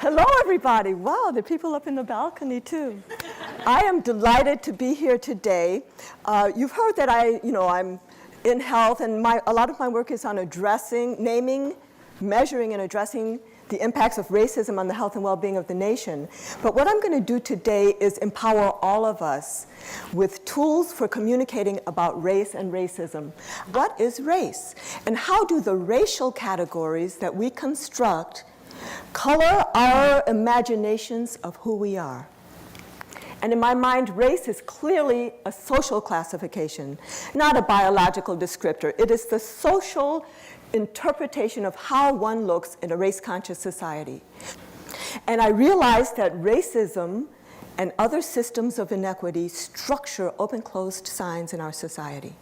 Hello, everybody. Wow, the people up in the balcony, too. I am delighted to be here today. You've heard that I'm in health, and a lot of my work is on naming, measuring, and addressing the impacts of racism on the health and well-being of the nation. But what I'm going to do today is empower all of us with tools for communicating about race and racism. What is race? And how do the racial categories that we construct color our imaginations of who we are? And in my mind, race is clearly a social classification, not a biological descriptor. It is the social interpretation of how one looks in a race-conscious society. And I realized that racism and other systems of inequity structure open-closed signs in our society.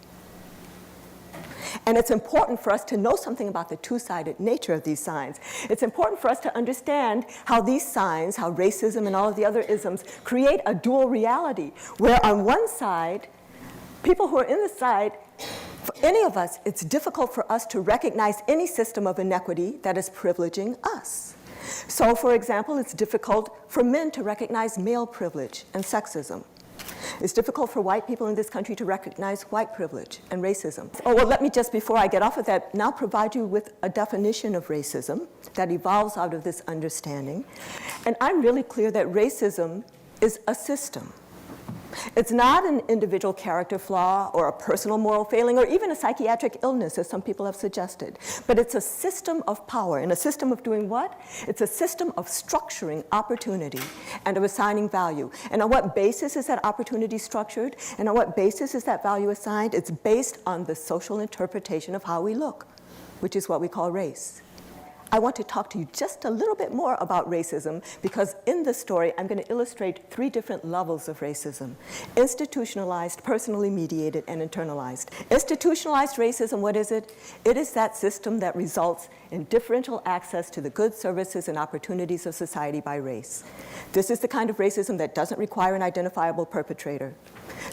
And it's important for us to know something about the two-sided nature of these signs. It's important for us to understand how these signs, how racism and all of the other isms, create a dual reality, where on one side, people who are in the side, for any of us, it's difficult for us to recognize any system of inequity that is privileging us. So, for example, it's difficult for men to recognize male privilege and sexism. It's difficult for white people in this country to recognize white privilege and racism. Oh, well, let me just, before I get off of that, now provide you with a definition of racism that evolves out of this understanding. And I'm really clear that racism is a system. It's not an individual character flaw or a personal moral failing or even a psychiatric illness, as some people have suggested. But it's a system of power. And a system of doing what? It's a system of structuring opportunity and of assigning value. And on what basis is that opportunity structured? And on what basis is that value assigned? It's based on the social interpretation of how we look, which is what we call race. I want to talk to you just a little bit more about racism because in this story, I'm going to illustrate 3 different levels of racism: institutionalized, personally mediated, and internalized. Institutionalized racism, what is it? It is that system that results in differential access to the goods, services, and opportunities of society by race. This is the kind of racism that doesn't require an identifiable perpetrator.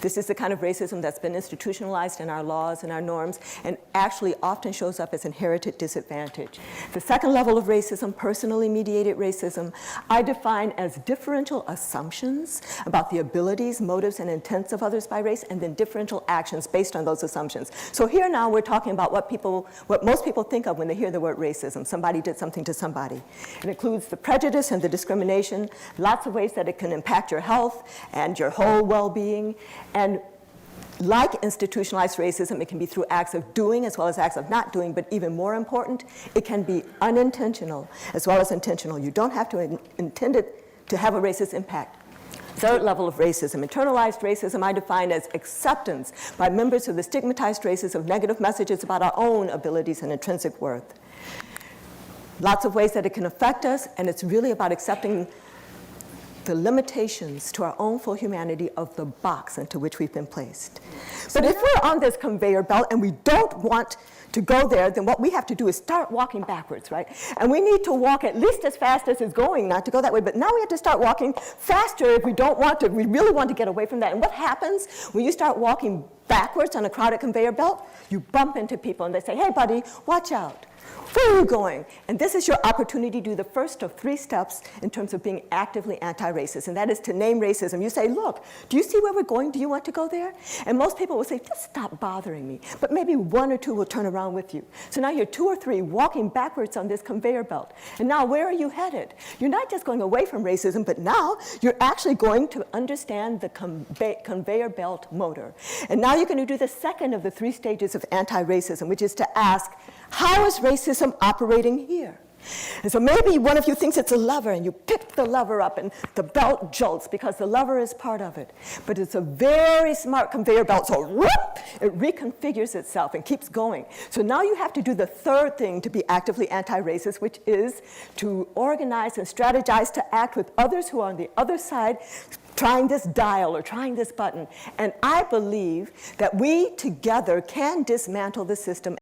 This is the kind of racism that's been institutionalized in our laws and our norms and actually often shows up as inherited disadvantage. The second level of racism, personally mediated racism, I define as differential assumptions about the abilities, motives, and intents of others by race, and then differential actions based on those assumptions. So here now we're talking about what most people think of when they hear the word racism. Somebody did something to somebody. It includes the prejudice and the discrimination, lots of ways that it can impact your health and your whole well-being. And like institutionalized racism, it can be through acts of doing as well as acts of not doing, but even more important, it can be unintentional as well as intentional. You don't have to intend it to have a racist impact. Third level of racism, internalized racism, I define as acceptance by members of the stigmatized races of negative messages about our own abilities and intrinsic worth. Lots of ways that it can affect us, and it's really about accepting the limitations to our own full humanity of the box into which we've been placed. But if we're on this conveyor belt and we don't want to go there, then what we have to do is start walking backwards, right? And we need to walk at least as fast as it's going, not to go that way, but now we have to start walking faster if we don't want to. We really want to get away from that. And what happens when you start walking backwards on a crowded conveyor belt? You bump into people and they say, hey buddy, watch out. Where are you going? And this is your opportunity to do the first of 3 steps in terms of being actively anti-racist, and that is to name racism. You say, look, do you see where we're going? Do you want to go there? And most people will say, just stop bothering me. But maybe 1 or 2 will turn around with you. So now you're 2 or 3 walking backwards on this conveyor belt. And now where are you headed? You're not just going away from racism, but now you're actually going to understand the conveyor belt motor. And now you're going to do the second of the 3 stages of anti-racism, which is to ask, how is racism operating here? And so maybe one of you thinks it's a lever, and you pick the lever up, and the belt jolts because the lever is part of it. But it's a very smart conveyor belt, so whoop, it reconfigures itself and keeps going. So now you have to do the third thing to be actively anti-racist, which is to organize and strategize to act with others who are on the other side, trying this dial or trying this button. And I believe that we together can dismantle the system